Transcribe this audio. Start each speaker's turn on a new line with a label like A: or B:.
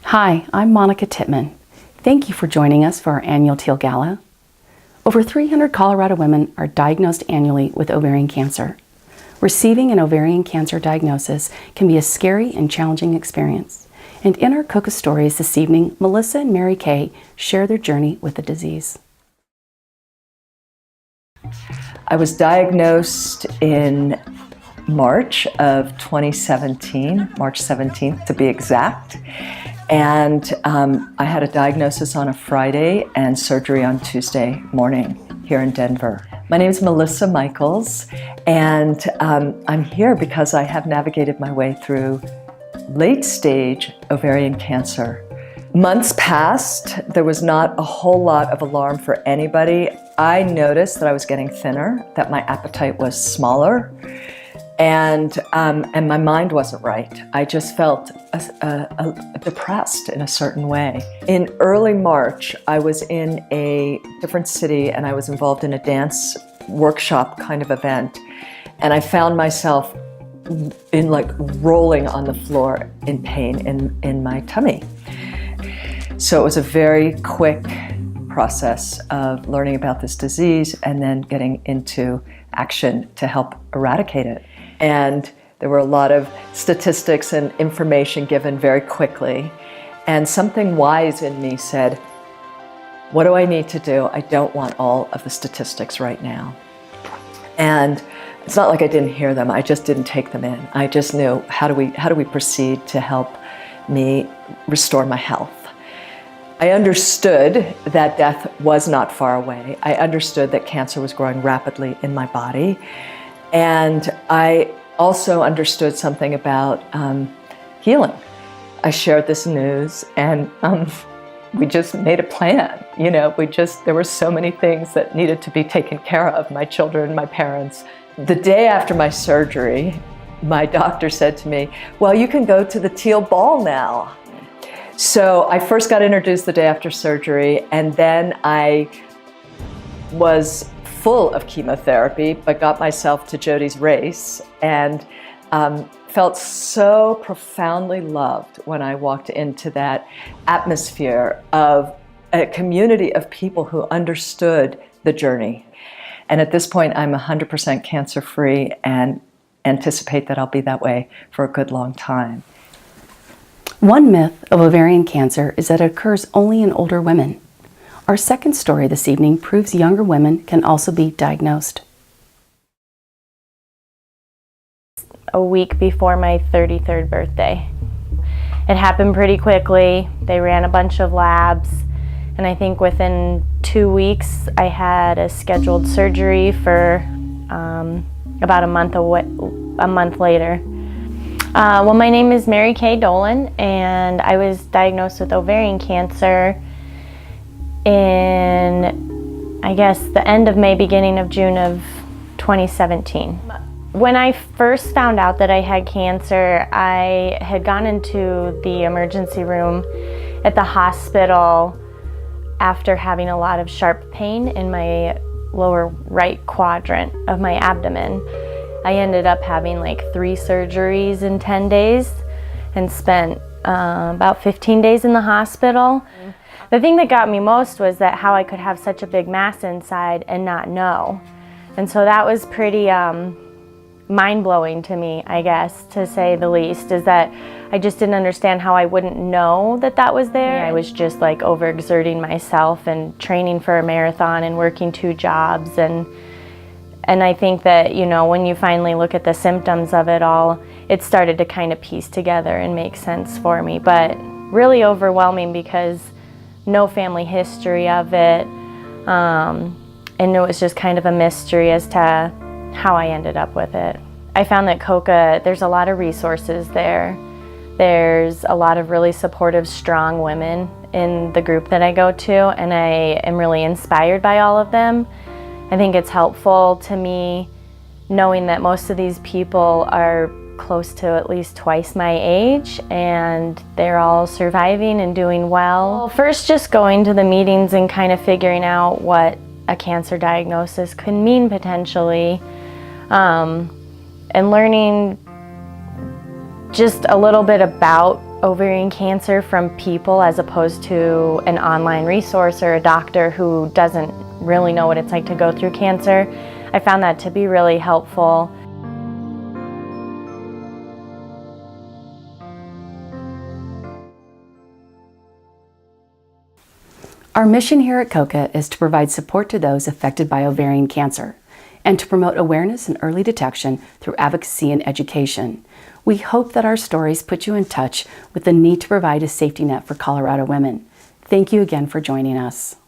A: Hi, I'm Monica Tittman. Thank you for joining us for our annual Teal Gala. Over 300 Colorado women are diagnosed annually with ovarian cancer. Receiving an ovarian cancer diagnosis can be a scary and challenging experience. And in our COCA stories this evening, Melissa and Mary Kaye share their journey with the disease.
B: I was diagnosed in March of 2017, March 17th to be exact. And I had a diagnosis on a Friday and surgery on Tuesday morning here in Denver. My name is Melissa Michaels, and I'm here because I have navigated my way through late-stage ovarian cancer. Months passed. There was not a whole lot of alarm for anybody. I noticed that I was getting thinner, that my appetite was smaller, and my mind wasn't right. I just felt depressed in a certain way. In early March, I was in a different city and I was involved in a dance workshop kind of event, and I found myself in rolling on the floor in pain in my tummy. So it was a very quick process of learning about this disease and then getting into action to help eradicate it. And there were a lot of statistics and information given very quickly. And something wise in me said, what do I need to do? I don't want all of the statistics right now. And it's not like I didn't hear them, I just didn't take them in. I just knew, how do we proceed to help me restore my health? I understood that death was not far away. I understood that cancer was growing rapidly in my body. And I also understood something about healing. I shared this news and we just made a plan. You know, there were so many things that needed to be taken care of, my children, my parents. The day after my surgery, my doctor said to me, well, you can go to the Teal Ball now. So I first got introduced the day after surgery, and then I was full of chemotherapy, but got myself to Jody's race and felt so profoundly loved when I walked into that atmosphere of a community of people who understood the journey. And at this point, I'm 100% cancer-free and anticipate that I'll be that way for a good long time.
A: One myth of ovarian cancer is that it occurs only in older women. Our second story this evening proves younger women can also be diagnosed.
C: A week before my 33rd birthday. It happened pretty quickly. They ran a bunch of labs, and I think within 2 weeks I had a scheduled surgery for about a month later. Well, my name is Mary Kaye Dolan, and I was diagnosed with ovarian cancer in, I guess, the end of May, beginning of June of 2017. When I first found out that I had cancer, I had gone into the emergency room at the hospital after having a lot of sharp pain in my lower right quadrant of my abdomen. I ended up having like 3 surgeries in 10 days and spent about 15 days in the hospital. The thing that got me most was that how I could have such a big mass inside and not know. And so that was pretty mind-blowing to me, I guess, to say the least, is that I just didn't understand how I wouldn't know that that was there. I was just like overexerting myself and training for a marathon and working 2 jobs. And I think that, you know, when you finally look at the symptoms of it all, it started to kind of piece together and make sense for me. But really overwhelming because no family history of it. And it was just kind of a mystery as to how I ended up with it. I found that COCA, there's a lot of resources there. There's a lot of really supportive, strong women in the group that I go to, and I am really inspired by all of them. I think it's helpful to me knowing that most of these people are close to at least twice my age, and they're all surviving and doing well. First, just going to the meetings and kind of figuring out what a cancer diagnosis could mean potentially, and learning just a little bit about ovarian cancer from people as opposed to an online resource or a doctor who doesn't really know what it's like to go through cancer. I found that to be really helpful.
A: Our mission here at COCA is to provide support to those affected by ovarian cancer and to promote awareness and early detection through advocacy and education. We hope that our stories put you in touch with the need to provide a safety net for Colorado women. Thank you again for joining us.